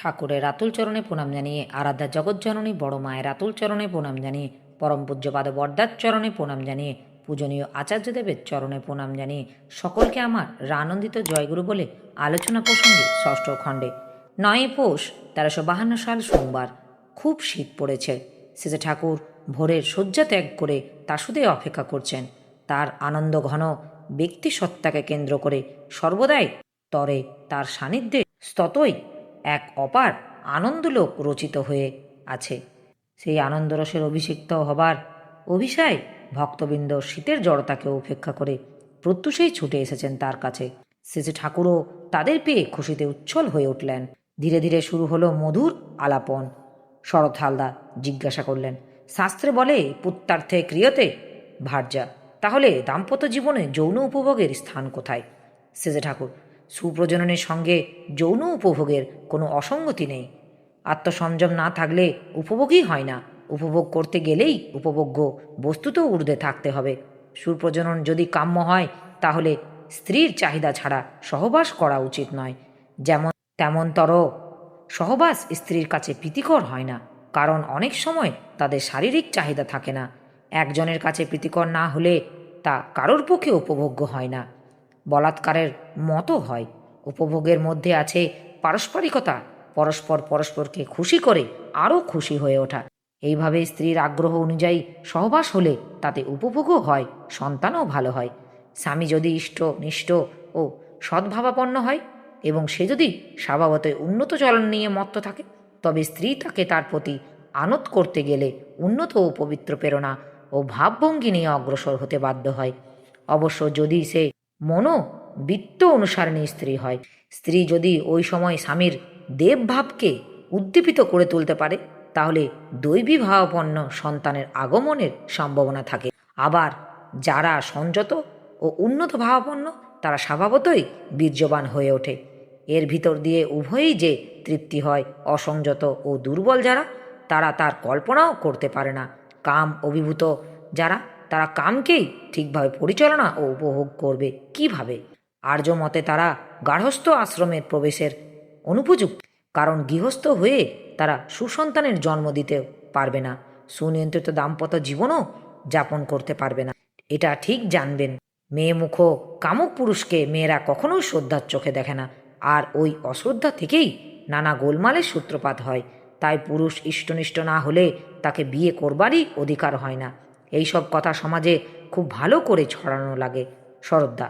ঠাকুরের আতুল চরণে প্রণাম জানিয়ে, আরাধ্যা জগৎজননী বড় মায়ের আতুল চরণে প্রণাম জানিয়ে, পরম পূজ্যপাদ বরদার চরণে প্রণাম জানিয়ে, পূজনীয় আচার্যদেবের চরণে প্রণাম জানিয়ে সকলকে আমার রানন্দিত জয়গুরু বলে আলোচনা প্রসঙ্গে ষষ্ঠ খণ্ডে 9 পৌষ 1352 সাল সোমবার। খুব শীত পড়েছে। শ্রী ঠাকুর ভোরের শয্যা ত্যাগ করে তাসুদে অপেক্ষা করছেন। তার আনন্দ ঘন ব্যক্তি সত্তাকে কেন্দ্র করে সর্বদাই তরে তার সান্নিধ্যে স্ততই এক অপার আনন্দলোক রচিত হয়ে আছে। সেই আনন্দরসের অভিষিক্ত হবার অভিসায় ভক্তবৃন্দ শীতের জড়তাকে উপেক্ষা করে প্রত্যুষেই ছুটে এসেছেন তার কাছে। শ্রী ঠাকুরও তাদের পেয়ে খুশিতে উচ্ছল হয়ে উঠলেন। ধীরে ধীরে শুরু হলো মধুর আলাপন। শরৎ হালদার জিজ্ঞাসা করলেন, শাস্ত্রে বলে পুত্রার্থে ক্রিয়তে ভার্যা, তাহলে দাম্পত্য জীবনে যৌন উপভোগের স্থান কোথায়? শ্রী ঠাকুর, সুপ্রজননের সঙ্গে যৌন উপভোগের কোনো অসঙ্গতি নেই। আত্মসংযম না থাকলে উপভোগই হয় না। উপভোগ করতে গেলেই উপভোগ্য বস্তুতেও ঊর্ধ্বে থাকতে হবে। সুপ্রজনন যদি কাম্য হয় তাহলে স্ত্রীর চাহিদা ছাড়া সহবাস করা উচিত নয়। যেমন তেমনতর সহবাস স্ত্রীর কাছে প্রীতিকর হয় না, কারণ অনেক সময় তাদের শারীরিক চাহিদা থাকে না। একজনের কাছে প্রীতিকর না হলে তা কারোর পক্ষে উপভোগ্য হয় না, বলাৎকারের মতো হয়। উপভোগের মধ্যে আছে পারস্পরিকতা, পরস্পর পরস্পরকে খুশি করে আরও খুশি হয়ে ওঠা। এইভাবে স্ত্রীর আগ্রহ অনুযায়ী সহবাস হলে তাতে উপভোগও হয়, সন্তানও ভালো হয়। স্বামী যদি ইষ্টনিষ্ঠ ও সদ্ভাবাপন্ন হয় এবং সে যদি স্বভাবতই উন্নত চলন নিয়ে মত্ত থাকে, তবে স্ত্রী তাকে তার প্রতি আনত করতে গেলে উন্নত ও পবিত্র প্রেরণা ও ভাবভঙ্গি নিয়ে অগ্রসর হতে বাধ্য হয়। অবশ্য যদি সে মনোবৃত্ত অনুসারিণী স্ত্রী হয়। স্ত্রী যদি ওই সময় স্বামীর দেবভাবকে উদ্দীপিত করে তুলতে পারে, তাহলে দৈবী ভাবাপন্ন সন্তানের আগমনের সম্ভাবনা থাকে। আবার যারা সংযত ও উন্নত ভাবাপন্ন তারা স্বভাবতই বীর্যবান হয়ে ওঠে। এর ভিতর দিয়ে উভয়ই যে তৃপ্তি হয়। অসংযত ও দুর্বল যারা, তারা তার কল্পনাও করতে পারে না। কাম অভিভূত যারা, তারা কামকেই ঠিকভাবে পরিচালনা ও উপভোগ করবে কিভাবে? আর্য মতে তারা গার্হস্থ্য আশ্রমের প্রবেশের অনুপযুক্ত, কারণ গৃহস্থ হয়ে তারা সুসন্তানের জন্ম দিতে পারবে না, সুনিয়ন্ত্রিত দাম্পত্য জীবনও যাপন করতে পারবে না। এটা ঠিক জানবেন। মেয়ে মুখ কামুক পুরুষকে মেয়েরা কখনোই শ্রদ্ধার চোখে দেখে না, আর ওই অশ্রদ্ধা থেকেই নানা গোলমালের সূত্রপাত হয়। তাই পুরুষ ইষ্টনিষ্ঠ না হলে তাকে বিয়ে করবারই অধিকার হয় না। এইসব কথা সমাজে খুব ভালো করে ছড়ানো লাগে। শরদ্দা,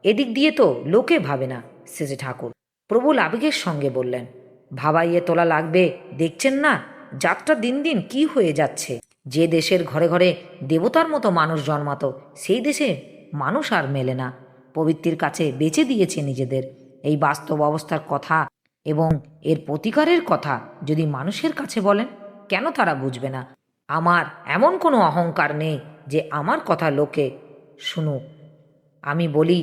এদিক দিয়ে তো লোকে ভাবে না। শ্রী ঠাকুর প্রবল আবেগের সঙ্গে বললেন, ভাবাইয়ে তোলা লাগবে। দেখছেন না যাত্রা দিন দিন কি হয়ে যাচ্ছে? যে দেশের ঘরে ঘরে দেবতার মতো মানুষ জন্মাতো, সেই দেশে মানুষ আর মেলে না। প্রবৃত্তির কাছে বেচে দিয়েছে নিজেদের। এই বাস্তব অবস্থার কথা এবং এর প্রতিকারের কথা যদি মানুষের কাছে বলেন, কেন তারা বুঝবে না? আমার এমন কোনো অহংকার নেই যে আমার কথা লোকে শুনুক। আমি বলি,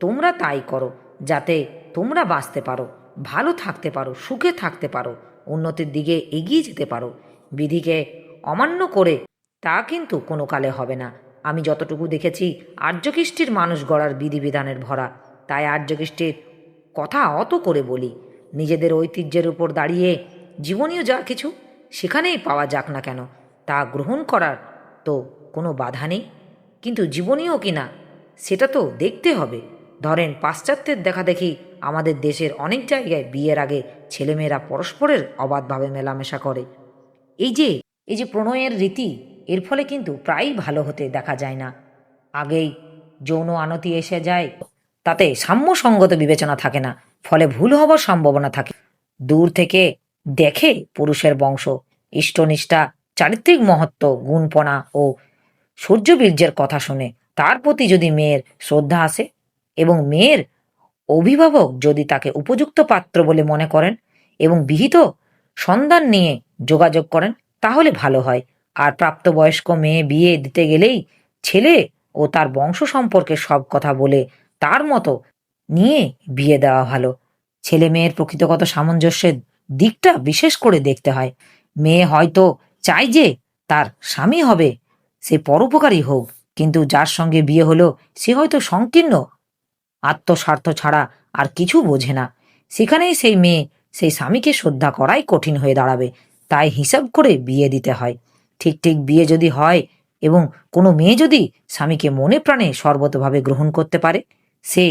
তোমরা তাই করো, যাতে তোমরা বাঁচতে পারো, ভালো থাকতে পারো, সুখে থাকতে পারো, উন্নতির দিকে এগিয়ে যেতে পারো। বিধিকে অমান্য করে তা কিন্তু কোনো কালে হবে না। আমি যতটুকু দেখেছি, আর্যকৃষ্টির মানুষ গড়ার বিধিবিধানের ভরা। তাই আর্যকৃষ্টির কথা অত করে বলি। নিজেদের ঐতিহ্যের উপর দাঁড়িয়ে জীবনীয় যা কিছু সেখানেই পাওয়া যাক না কেন, তা গ্রহণ করার তো কোনো বাধা নেই। কিন্তু জীবনীয় কিনা সেটা তো দেখতে হবে। ধরেন, পাশ্চাত্যের দেখাদেখি আমাদের দেশের অনেক জায়গায় বিয়ের আগে ছেলেমেয়েরা পরস্পরের অবাধভাবে মেলামেশা করে। এই যে এই যে প্রণয়ের রীতি, এর ফলে কিন্তু প্রায়ই ভালো হতে দেখা যায় না। আগেই যৌন আনতি এসে যায়, তাতে সাম্যসঙ্গত বিবেচনা থাকে না, ফলে ভুল হবার সম্ভাবনা থাকে। দূর থেকে দেখে পুরুষের বংশ, ইষ্টনিষ্ঠা, চারিত্রিক মহত্ব, গুণপনা ও সূর্যবীর্যের কথা শুনে তার প্রতি যদি মেয়ের শ্রদ্ধা আসে এবং মেয়ের অভিভাবক যদি তাকে উপযুক্ত পাত্র বলে মনে করেন এবং বিহিত সন্ধান নিয়ে যোগাযোগ করেন, তাহলে ভালো হয়। আর প্রাপ্তবয়স্ক মেয়ে বিয়ে দিতে গেলেই ছেলে ও তার বংশ সম্পর্কে সব কথা বলে তার মতো নিয়ে বিয়ে দেওয়া ভালো। ছেলে মেয়ের প্রকৃতিগত সামঞ্জস্যের দিকটা বিশেষ করে দেখতে হয়। মেয়ে হয়তো চায় যে তার স্বামী হবে সে পরোপকারী হোক, কিন্তু যার সঙ্গে বিয়ে হলো সে হয়তো সংকীর্ণ, আত্মস্বার্থ ছাড়া আর কিছু বোঝে না। সেখানেই সেই মেয়ে সেই স্বামীকে শ্রদ্ধা করাই কঠিন হয়ে দাঁড়াবে। তাই হিসাব করে বিয়ে দিতে হয়। ঠিক ঠিক বিয়ে যদি হয় এবং কোনো মেয়ে যদি স্বামীকে মনে প্রাণে সর্বতভাবে গ্রহণ করতে পারে, সে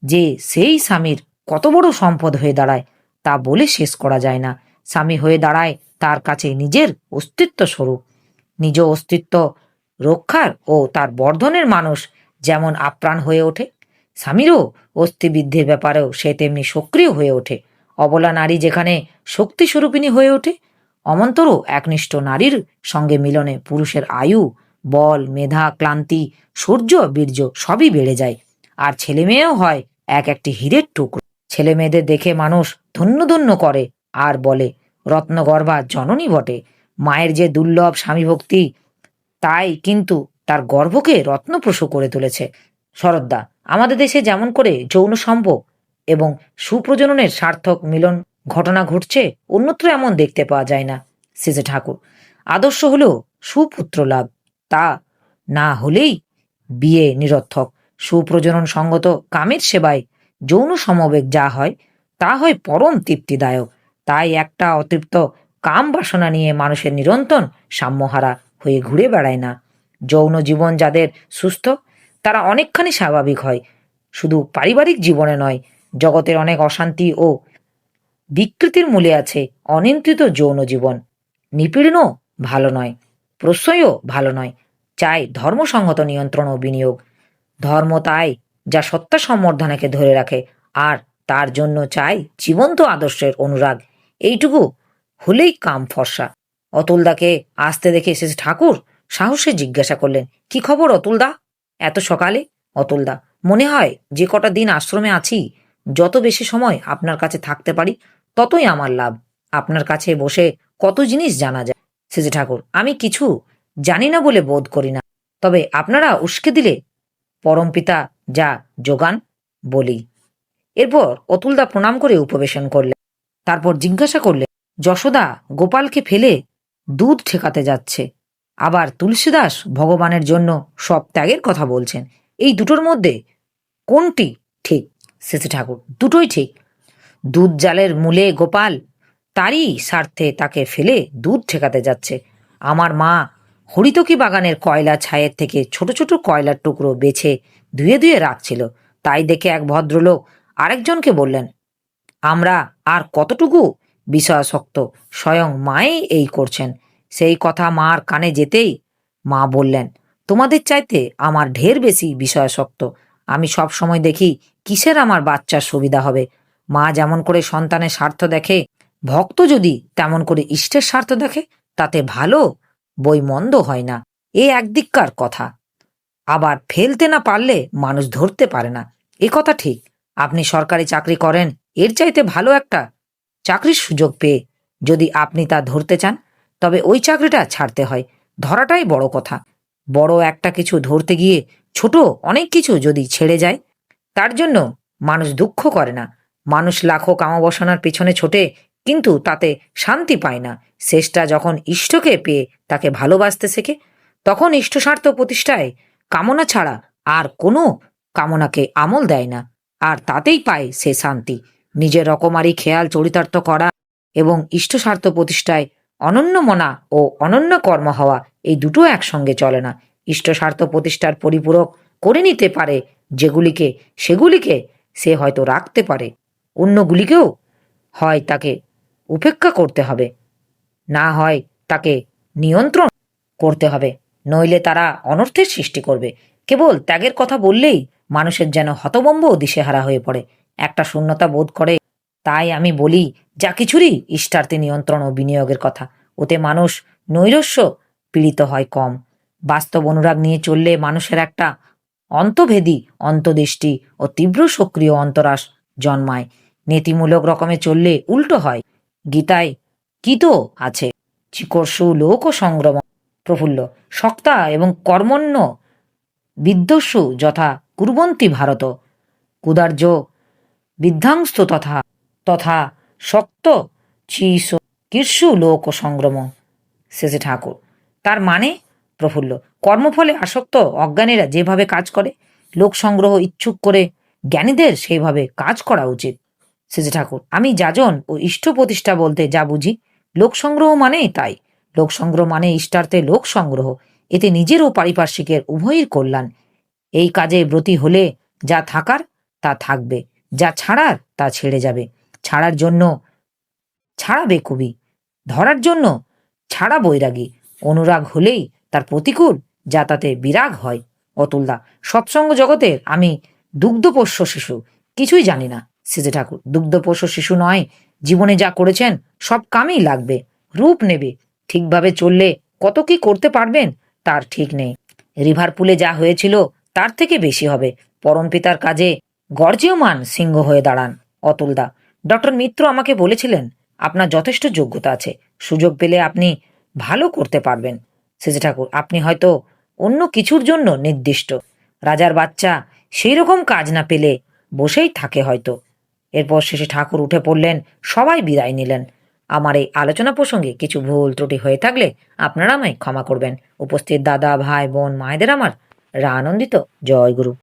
যে সেই স্বামীর কত বড় সম্পদ হয়ে দাঁড়ায় তা বলে শেষ করা যায় না। স্বামী হয়ে দাঁড়ায় তার কাছে নিজের অস্তিত্ব স্বরূপ। নিজ অস্তিত্ব রক্ষার ও তার বর্ধনের মানুষ যেমন আপ্রাণ হয়ে ওঠে, স্বামীরও অস্থিবৃদ্ধির ব্যাপারেও সে তেমনি সক্রিয় হয়ে ওঠে। অবলা নারী যেখানে শক্তি স্বরূপিণী হয়ে ওঠে, অমন্তরও একনিষ্ঠ নারীর সঙ্গে মিলনে পুরুষের আয়ু, বল, মেধা, ক্লান্তি, শৌর্য, বীর্য সবই বেড়ে যায়। আর ছেলে মেয়েও হয় এক একটি হীরের টুকরো। ছেলে মেয়েদের দেখে মানুষ ধন্য ধন্য করে আর বলে রত্নগর্ভা জননী বটে। মায়ের যে দুর্লভ স্বামী ভক্তি, তাই কিন্তু তার গর্ভকে রত্নপ্রসূ করে তুলেছে। শরৎদা, আমাদের দেশে যেমন করে যৌন সম্ভোগ এবং সুপ্রজননের সার্থক মিলন ঘটনা ঘটছে, অন্যত্র এমন দেখতে পাওয়া যায় না। শ্রীজি ঠাকুর, আদর্শ হলেও সুপুত্র লাভ, তা না হলেই বিয়ে নিরর্থক। সুপ্রজনন সঙ্গত কামের সেবায় যৌন সমবেগ যা হয় তা হয় পরম তৃপ্তিদায়ক। তাই একটা অতৃপ্ত কাম বাসনা নিয়ে মানুষের নিরন্তর সাম্যহারা হয়ে ঘুরে বেড়ায় না। যৌন জীবন যাদের সুস্থ, তারা অনেকখানি স্বাভাবিক হয়। শুধু পারিবারিক জীবনে নয়, জগতের অনেক অশান্তি ও বিকৃতির মূলে আছে অনিয়ন্ত্রিত যৌন জীবন। নিপীড়নও ভালো নয়, প্রশ্রয়ও ভালো নয়। চাই ধর্মসঙ্গত নিয়ন্ত্রণ ও বিনিয়োগ। ধর্ম তাই যা সত্তা সম্বর্ধনাকে ধরে রাখে, আর তার জন্য চাই জীবন্ত আদর্শের অনুরাগ। এইটুকু হলেই কাম ফর্সা। অতুলদাকে আসতে দেখে শেষ ঠাকুর সাহসে জিজ্ঞাসা করলেন, কি খবর অতুলদা, এত সকালে? অতুলদা, মনে হয় যে কটা দিন আশ্রমে আছি, যত বেশি সময় আপনার কাছে থাকতে পারি ততই আমার লাভ। আপনার কাছে বসে কত জিনিস জানা যায়। শেষে ঠাকুর, আমি কিছু জানি না বলে বোধ করি না, তবে আপনারা উস্কে দিলে পরমপিতা যা যোগান বলি। এরপর অতুলদা প্রণাম করে উপবেশন করলেন। তারপর জিজ্ঞাসা করলেন, যশোদা গোপালকে ফেলে দুধ ঠেকাতে যাচ্ছে, আবার তুলসীদাস ভগবানের জন্য সব ত্যাগের কথা বলছেন। এই দুটোর মধ্যে কোনটি ঠিক? শেষে ঠাকুর, দুটোই ঠিক। দুধ জালের মূলে গোপাল, তারই স্বার্থে তাকে ফেলে দুধ ঠেকাতে যাচ্ছে। আমার মা হরিতকি বাগানের কয়লা ছায়ের থেকে ছোট ছোট কয়লার টুকরো বেছে ধুয়ে ধুয়ে রাখছিল। তাই দেখে এক ভদ্রলোক আরেকজনকে বললেন, আমরা আর কতটুকু বিষয়াসক্ত, স্বয়ং মাই এই করছেন। সেই কথা মার কানে যেতেই মা বললেন, তোমাদের চাইতে আমার ঢের বেশি বিষয়াসক্ত। আমি সব সময় দেখি কিসের আমার বাচ্চার সুবিধা হবে। মা যেমন করে সন্তানের স্বার্থ দেখে, ভক্ত যদি তেমন করে ইষ্টের স্বার্থ দেখে, তাতে ভালো বই মন্দ হয় না। এ একদিককার কথা। আবার ফেলতে না পারলে মানুষ ধরতে পারে না, এ কথা ঠিক। আপনি সরকারি চাকরি করেন, এর চাইতে ভালো একটা চাকরির সুযোগ পেয়ে যদি আপনি তা ধরতে চান, তবে ওই চাকরিটা ছাড়তে হয়। ধরাটাই বড় কথা। বড় একটা কিছু ধরতে গিয়ে ছোট অনেক কিছু যদি ছেড়ে যায়, তার জন্য মানুষ দুঃখ করে না। মানুষ লাখো কামাবসানার পেছনে ছোটে, কিন্তু তাতে শান্তি পায় না। শেষটা যখন ইষ্টকে পেয়ে তাকে ভালোবাসতে শেখে, তখন ইষ্টস্বার্থ প্রতিষ্ঠায় কামনা ছাড়া আর কোনো কামনাকে আমল দেয় না, আর তাতেই পায় সে শান্তি। নিজের রকমারি খেয়াল চরিতার্থ করা এবং ইষ্টস্বার্থ প্রতিষ্ঠায় অনন্য মনা ও অনন্য কর্ম হওয়া, এই দুটো একসঙ্গে চলে না। ইষ্টস্বার্থ প্রতিষ্ঠার পরিপূরক করে নিতে পারে যেগুলিকে, সেগুলিকে সে হয়তো রাখতে পারে, অন্যগুলিকেও হয় তাকে উপেক্ষা করতে হবে, না হয় তাকে নিয়ন্ত্রণ করতে হবে, নইলে তারা অনর্থের সৃষ্টি করবে। কেবল ত্যাগের কথা বললেই মানুষের যেন হতবম্ব ও দিশেহারা হয়ে পড়ে, একটা শূন্যতা বোধ করে। তাই আমি বলি, যা কিছুরই ইষ্টার্থে নিয়ন্ত্রণ ও বিনিয়োগের কথা, ওতে মানুষ নৈরস্য পীড়িত হয় কম। বাস্তব অনুরাগ নিয়ে চললে মানুষের একটা অন্তভেদী অন্তদৃষ্টি ও তীব্র সক্রিয় অন্তরাস জন্মায়। নীতিমূলক রকমে চললে উল্টো হয়। গীতায় কি তো আছে, চিকর্ষু লোক সংগ্রম প্রফুল্ল সক্তা এবং কর্মণ্য বিধ্বস্যু যথা কুর্বন্তি ভারত, কুদার্য বিধ্বংস্ত তথা তথা শক্ত চিস কীর্ষু লোক সংগ্রম। শেষে ঠাকুর, তার মানে? প্রফুল্ল, কর্মফলে আসক্ত অজ্ঞানীরা যেভাবে কাজ করে, লোক সংগ্রহ ইচ্ছুক করে জ্ঞানীদের সেইভাবে কাজ করা উচিত। শ্রীজি ঠাকুর, আমি যাজন ও ইষ্ট প্রতিষ্ঠা বলতে যা বুঝি, লোক সংগ্রহ মানেই তাই। লোক সংগ্রহ মানে ইষ্টার্থে লোক সংগ্রহ। এতে নিজের ও পারিপার্শ্বিকের উভয়ের কল্যাণ। এই কাজে ব্রতী হলে যা থাকার তা থাকবে, যা ছাড়ার তা ছেড়ে যাবে। ছাড়ার জন্য ছাড়াবে কবি, ধরার জন্য ছাড়া বৈরাগী। অনুরাগ হলেই তার প্রতিকূল, যা তাতে বিরাগ হয়। অতুলদা, সৎসঙ্গ জগতের আমি দুগ্ধপোষ্য শিশু, কিছুই জানি না। সিজে ঠাকুর, দুগ্ধপোষ্য শিশু নয়, জীবনে যা করেছেন সব কামেই লাগবে, রূপ নেবে। ঠিকভাবে চললে কত কি করতে পারবেন তার ঠিক নেই। রিভারপুলে যা হয়েছিল তার থেকে বেশি হবে। পরমপিতার কাজে গর্জেয়মান সিংহ হয়ে দাঁড়ান। অতুলদা, ডক্টর মিত্র আমাকে বলেছিলেন আপনার যথেষ্ট যোগ্যতা আছে, সুযোগ পেলে আপনি ভালো করতে পারবেন। সেজে ঠাকুর, আপনি হয়তো অন্য কিছুর জন্য নির্দিষ্ট। রাজার বাচ্চা সেই রকম কাজ না পেলে বসেই থাকে হয়তো। এরপর শেষে ঠাকুর উঠে পড়লেন, সবাই বিদায় নিলেন। আমার এই আলোচনা প্রসঙ্গে কিছু ভুল ত্রুটি হয়ে থাকলে আপনারা আমায় ক্ষমা করবেন। উপস্থিত দাদা, ভাই, বোন, মায়েদের আমার আনন্দিত জয় গুরু।